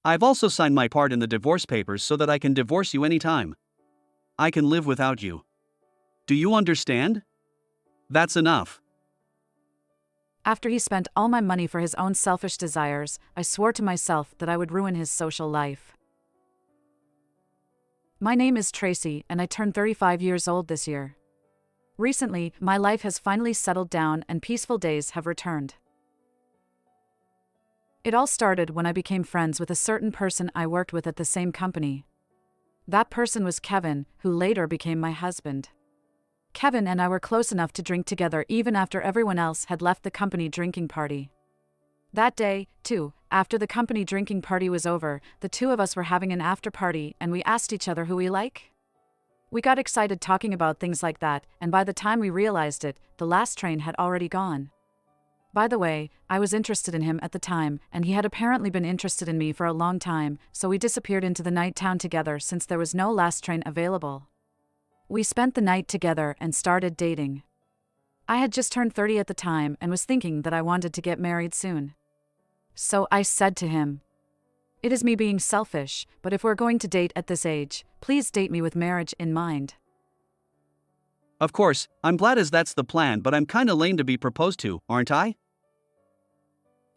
I've also signed my part in the divorce papers so that I can divorce you anytime. I can live without you. Do you understand? That's enough. After he spent all my money for his own selfish desires, I swore to myself that I would ruin his social life. My name is Tracy, and I turned 35 years old this year. Recently, my life has finally settled down and peaceful days have returned. It all started when I became friends with a certain person I worked with at the same company. That person was Kevin, who later became my husband. Kevin and I were close enough to drink together even after everyone else had left the company drinking party. That day, too, after the company drinking party was over, the two of us were having an after party and we asked each other who we like. We got excited talking about things like that, and by the time we realized it, the last train had already gone. By the way, I was interested in him at the time, and he had apparently been interested in me for a long time, so we disappeared into the night town together since there was no last train available. We spent the night together and started dating. I had just turned 30 at the time and was thinking that I wanted to get married soon. So I said to him, "It is me being selfish, but if we're going to date at this age, please date me with marriage in mind." Of course, I'm glad as that's the plan, but I'm kinda lame to be proposed to, aren't I?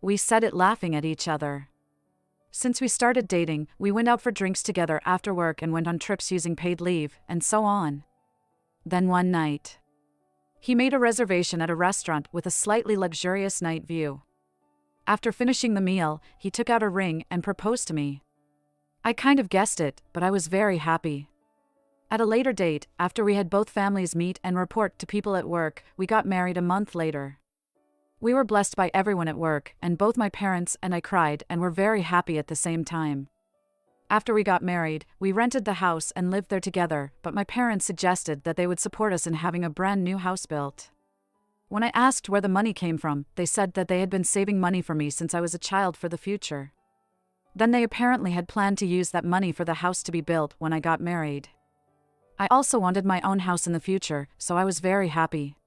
We said it laughing at each other. Since we started dating, we went out for drinks together after work and went on trips using paid leave, and so on. Then one night, he made a reservation at a restaurant with a slightly luxurious night view. After finishing the meal, he took out a ring and proposed to me. I kind of guessed it, but I was very happy. At a later date, after we had both families meet and report to people at work, we got married a month later. We were blessed by everyone at work, and both my parents and I cried and were very happy at the same time. After we got married, we rented the house and lived there together, but my parents suggested that they would support us in having a brand new house built. When I asked where the money came from, they said that they had been saving money for me since I was a child for the future. Then they apparently had planned to use that money for the house to be built when I got married. I also wanted my own house in the future, so I was very happy.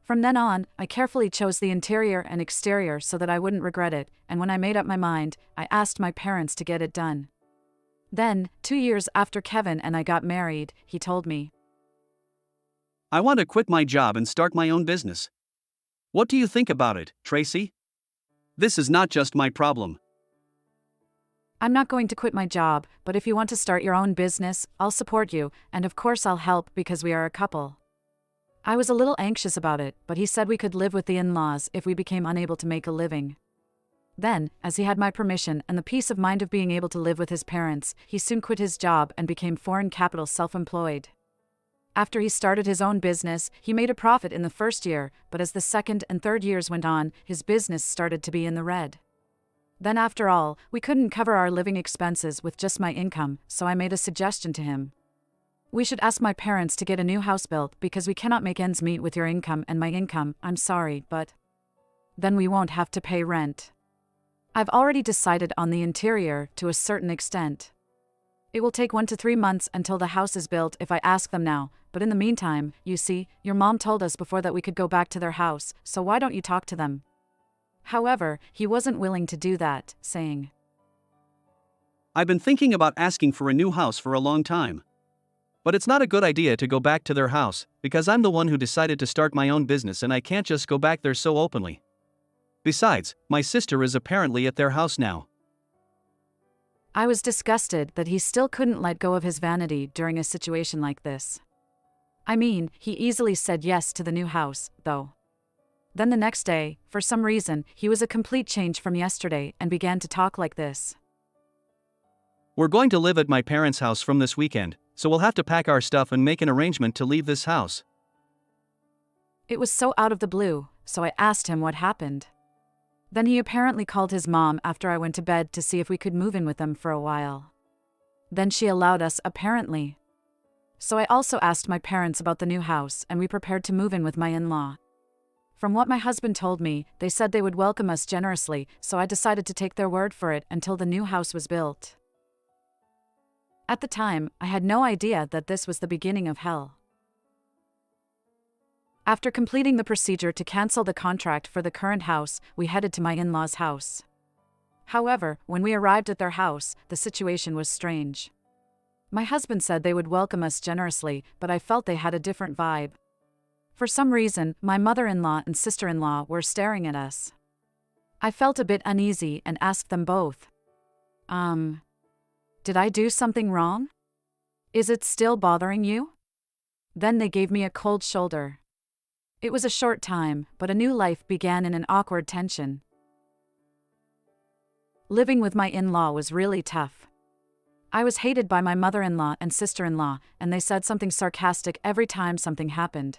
From then on, I carefully chose the interior and exterior so that I wouldn't regret it, and when I made up my mind, I asked my parents to get it done. Then, 2 years after Kevin and I got married, he told me, I want to quit my job and start my own business. What do you think about it, Tracy? This is not just my problem. "I'm not going to quit my job, but if you want to start your own business, I'll support you, and of course I'll help because we are a couple." I was a little anxious about it, but he said we could live with the in-laws if we became unable to make a living. Then, as he had my permission and the peace of mind of being able to live with his parents, he soon quit his job and became foreign capital self-employed. After he started his own business, he made a profit in the first year, but as the second and third years went on, his business started to be in the red. Then after all, we couldn't cover our living expenses with just my income, so I made a suggestion to him. "We should ask my parents to get a new house built because we cannot make ends meet with your income and my income, I'm sorry, but then we won't have to pay rent. I've already decided on the interior to a certain extent. It will take 1 to 3 months until the house is built if I ask them now, but in the meantime, you see, your mom told us before that we could go back to their house, so why don't you talk to them?" However, he wasn't willing to do that, saying, I've been thinking about asking for a new house for a long time. But it's not a good idea to go back to their house, because I'm the one who decided to start my own business and I can't just go back there so openly. Besides, my sister is apparently at their house now. I was disgusted that he still couldn't let go of his vanity during a situation like this. I mean, he easily said yes to the new house, though. Then the next day, for some reason, he was a complete change from yesterday and began to talk like this. We're going to live at my parents' house from this weekend, so we'll have to pack our stuff and make an arrangement to leave this house. It was so out of the blue, so I asked him what happened. Then he apparently called his mom after I went to bed to see if we could move in with them for a while. Then she allowed us, apparently. So I also asked my parents about the new house and we prepared to move in with my in-law. From what my husband told me, they said they would welcome us generously, so I decided to take their word for it until the new house was built. At the time, I had no idea that this was the beginning of hell. After completing the procedure to cancel the contract for the current house, we headed to my in-laws' house. However, when we arrived at their house, the situation was strange. My husband said they would welcome us generously, but I felt they had a different vibe. For some reason, my mother-in-law and sister-in-law were staring at us. I felt a bit uneasy and asked them both, did I do something wrong? Is it still bothering you? Then they gave me a cold shoulder. It was a short time, but a new life began in an awkward tension. Living with my in-law was really tough. I was hated by my mother-in-law and sister-in-law, and they said something sarcastic every time something happened.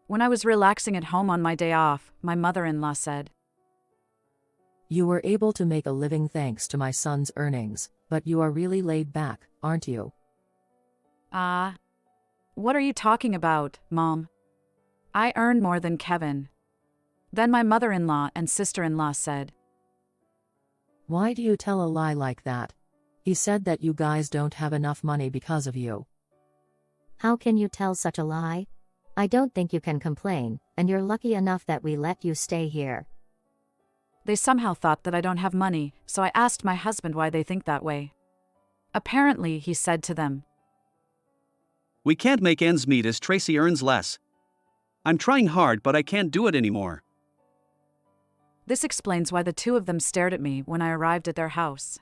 When I was relaxing at home on my day off, my mother-in-law said, "You were able to make a living thanks to my son's earnings, but you are really laid back, aren't you?" What are you talking about, Mom? I earn more than Kevin. Then my mother-in-law and sister-in-law said, "Why do you tell a lie like that? He said that you guys don't have enough money because of you." How can you tell such a lie? I don't think you can complain, and you're lucky enough that we let you stay here. They somehow thought that I don't have money, so I asked my husband why they think that way. Apparently, he said to them, We can't make ends meet as Tracy earns less. I'm trying hard, but I can't do it anymore. This explains why the two of them stared at me when I arrived at their house.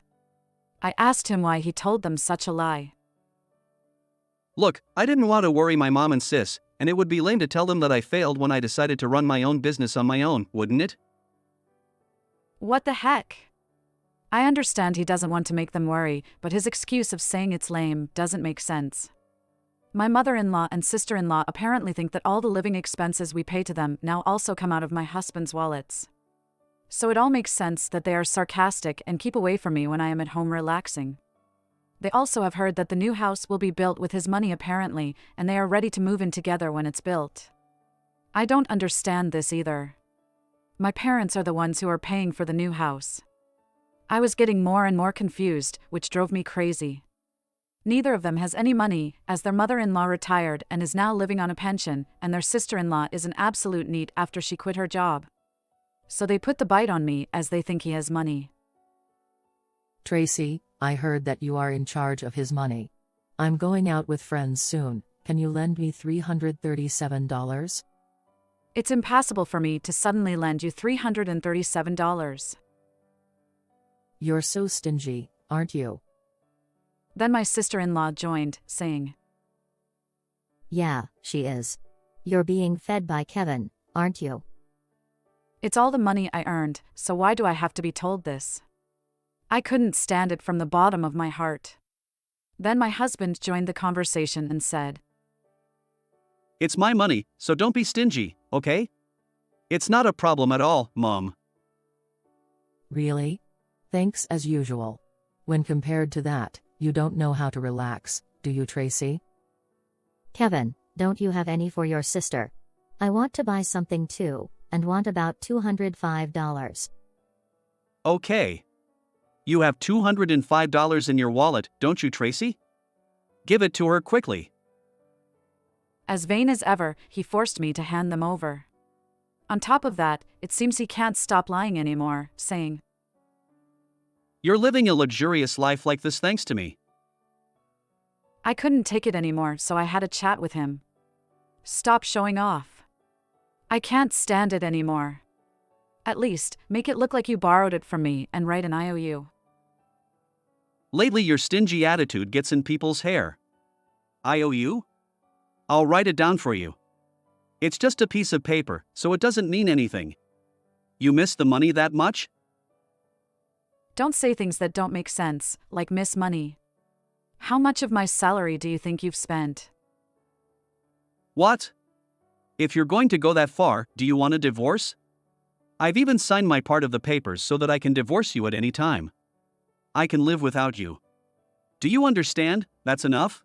I asked him why he told them such a lie. Look, I didn't want to worry my mom and sis, and it would be lame to tell them that I failed when I decided to run my own business on my own, wouldn't it? What the heck? I understand he doesn't want to make them worry, but his excuse of saying it's lame doesn't make sense. My mother-in-law and sister-in-law apparently think that all the living expenses we pay to them now also come out of my husband's wallets. So it all makes sense that they are sarcastic and keep away from me when I am at home relaxing. They also have heard that the new house will be built with his money apparently, and they are ready to move in together when it's built. I don't understand this either. My parents are the ones who are paying for the new house. I was getting more and more confused, which drove me crazy. Neither of them has any money, as their mother-in-law retired and is now living on a pension, and their sister-in-law is an absolute NEET after she quit her job. So they put the bite on me as they think he has money. "Tracy, I heard that you are in charge of his money. I'm going out with friends soon, can you lend me $337? It's impossible for me to suddenly lend you $337. You're so stingy, aren't you?" Then my sister-in-law joined, saying, Yeah, she is. You're being fed by Kevin, aren't you? It's all the money I earned, so why do I have to be told this? I couldn't stand it from the bottom of my heart. Then my husband joined the conversation and said, It's my money, so don't be stingy, okay? It's not a problem at all, Mom. Really? Thanks as usual. When compared to that, you don't know how to relax, do you, Tracy? Kevin, don't you have any for your sister? I want to buy something too, and want about $205. Okay. You have $205 in your wallet, don't you, Tracy? Give it to her quickly. As vain as ever, he forced me to hand them over. On top of that, it seems he can't stop lying anymore, saying, You're living a luxurious life like this thanks to me. I couldn't take it anymore, so I had a chat with him. Stop showing off. I can't stand it anymore. At least, make it look like you borrowed it from me and write an IOU. Lately your stingy attitude gets in people's hair. IOU? I'll write it down for you. It's just a piece of paper, so it doesn't mean anything. You miss the money that much? Don't say things that don't make sense, like miss money. How much of my salary do you think you've spent? What? If you're going to go that far, do you want a divorce? I've even signed my part of the papers so that I can divorce you at any time. I can live without you. Do you understand? That's enough?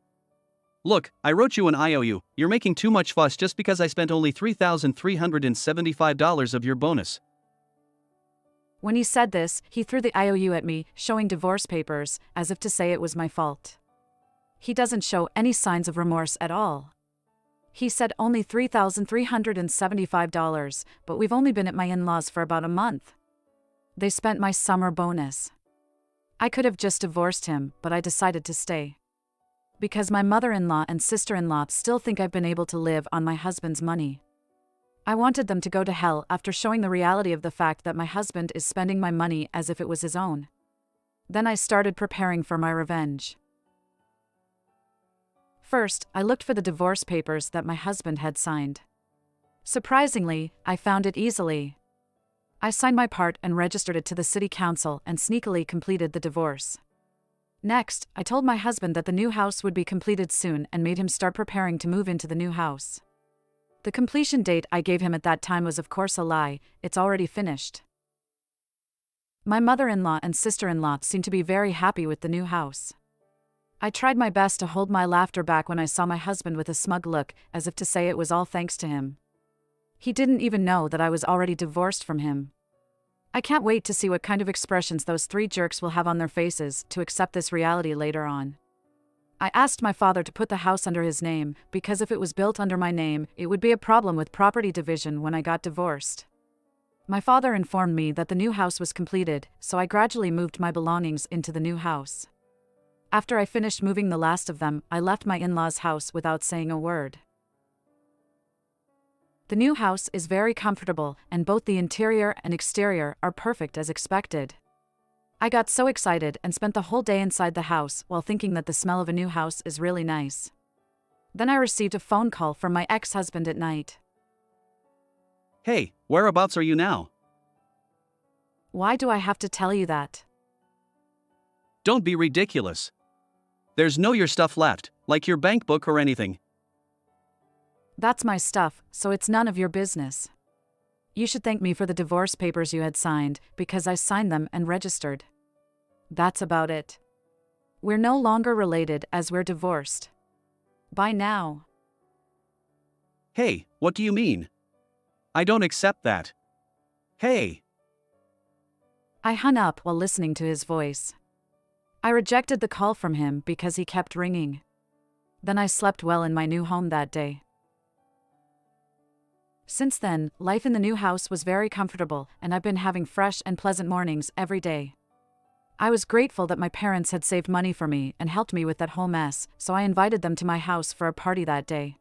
Look, I wrote you an IOU. You're making too much fuss just because I spent only $3,375 of your bonus. When he said this, he threw the IOU at me, showing divorce papers, as if to say it was my fault. He doesn't show any signs of remorse at all. He said only $3,375, but we've only been at my in-laws for about a month. They spent my summer bonus. I could have just divorced him, but I decided to stay. Because my mother-in-law and sister-in-law still think I've been able to live on my husband's money. I wanted them to go to hell after showing the reality of the fact that my husband is spending my money as if it was his own. Then I started preparing for my revenge. First, I looked for the divorce papers that my husband had signed. Surprisingly, I found it easily. I signed my part and registered it to the city council and sneakily completed the divorce. Next, I told my husband that the new house would be completed soon and made him start preparing to move into the new house. The completion date I gave him at that time was of course a lie, it's already finished. My mother-in-law and sister-in-law seemed to be very happy with the new house. I tried my best to hold my laughter back when I saw my husband with a smug look, as if to say it was all thanks to him. He didn't even know that I was already divorced from him. I can't wait to see what kind of expressions those three jerks will have on their faces to accept this reality later on. I asked my father to put the house under his name, because if it was built under my name, it would be a problem with property division when I got divorced. My father informed me that the new house was completed, so I gradually moved my belongings into the new house. After I finished moving the last of them, I left my in-laws' house without saying a word. The new house is very comfortable, and both the interior and exterior are perfect as expected. I got so excited and spent the whole day inside the house while thinking that the smell of a new house is really nice. Then I received a phone call from my ex-husband at night. Hey, whereabouts are you now? Why do I have to tell you that? Don't be ridiculous. There's no your stuff left, like your bank book or anything. That's my stuff, so it's none of your business. You should thank me for the divorce papers you had signed, because I signed them and registered. That's about it. We're no longer related as we're divorced. Bye now. Hey, what do you mean? I don't accept that. Hey. I hung up while listening to his voice. I rejected the call from him because he kept ringing. Then I slept well in my new home that day. Since then, life in the new house was very comfortable, and I've been having fresh and pleasant mornings every day. I was grateful that my parents had saved money for me and helped me with that whole mess, so I invited them to my house for a party that day.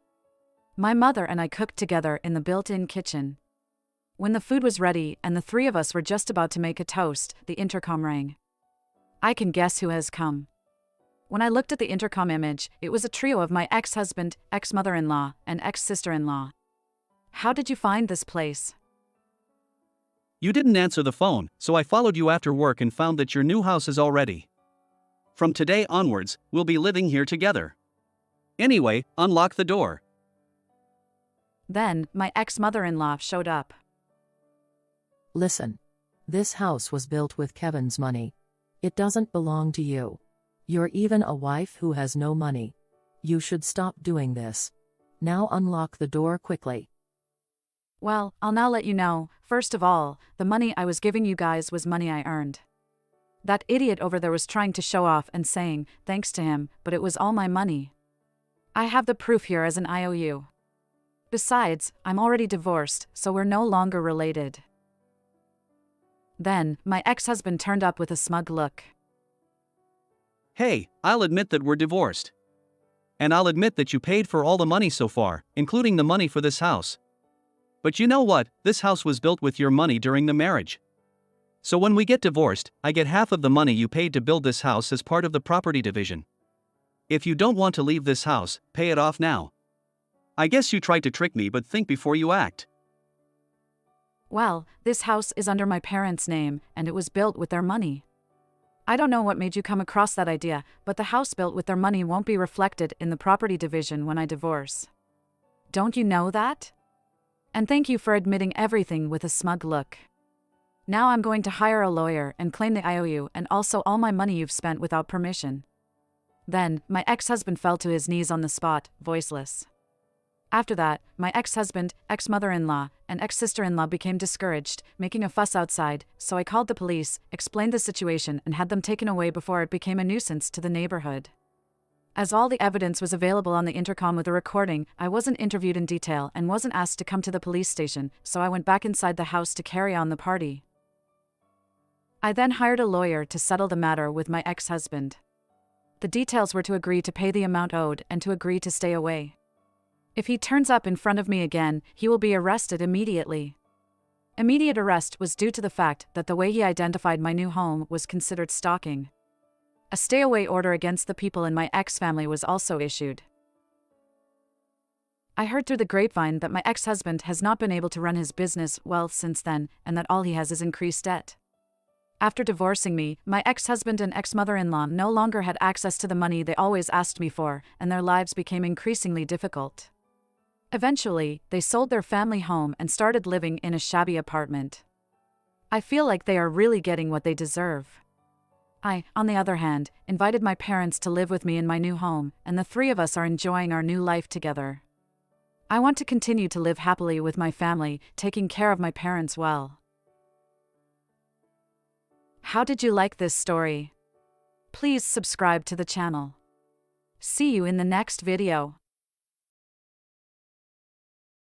My mother and I cooked together in the built-in kitchen. When the food was ready and the three of us were just about to make a toast, the intercom rang. I can guess who has come. When I looked at the intercom image, it was a trio of my ex-husband, ex-mother-in-law, and ex-sister-in-law. How did you find this place? You didn't answer the phone, so I followed you after work and found that your new house is all ready. From today onwards, we'll be living here together. Anyway, unlock the door. Then, my ex-mother-in-law showed up. Listen. This house was built with Kevin's money. It doesn't belong to you. You're even a wife who has no money. You should stop doing this. Now unlock the door quickly. Well, I'll now let you know, first of all, the money I was giving you guys was money I earned. That idiot over there was trying to show off and saying, thanks to him, but it was all my money. I have the proof here as an IOU. Besides, I'm already divorced, so we're no longer related. Then, my ex-husband turned up with a smug look. Hey, I'll admit that we're divorced. And I'll admit that you paid for all the money so far, including the money for this house. But you know what, this house was built with your money during the marriage. So when we get divorced, I get half of the money you paid to build this house as part of the property division. If you don't want to leave this house, pay it off now. I guess you tried to trick me, but think before you act. Well, this house is under my parents' name, and it was built with their money. I don't know what made you come across that idea, but the house built with their money won't be reflected in the property division when I divorce. Don't you know that? And thank you for admitting everything with a smug look. Now I'm going to hire a lawyer and claim the IOU and also all my money you've spent without permission. Then, my ex-husband fell to his knees on the spot, voiceless. After that, my ex-husband, ex-mother-in-law, and ex-sister-in-law became discouraged, making a fuss outside, so I called the police, explained the situation, and had them taken away before it became a nuisance to the neighborhood. As all the evidence was available on the intercom with a recording, I wasn't interviewed in detail and wasn't asked to come to the police station, so I went back inside the house to carry on the party. I then hired a lawyer to settle the matter with my ex-husband. The details were to agree to pay the amount owed and to agree to stay away. If he turns up in front of me again, he will be arrested immediately. Immediate arrest was due to the fact that the way he identified my new home was considered stalking. A stay-away order against the people in my ex-family was also issued. I heard through the grapevine that my ex-husband has not been able to run his business well since then, and that all he has is increased debt. After divorcing me, my ex-husband and ex-mother-in-law no longer had access to the money they always asked me for, and their lives became increasingly difficult. Eventually, they sold their family home and started living in a shabby apartment. I feel like they are really getting what they deserve. I, on the other hand, invited my parents to live with me in my new home, and the three of us are enjoying our new life together. I want to continue to live happily with my family, taking care of my parents well. How did you like this story? Please subscribe to the channel. See you in the next video.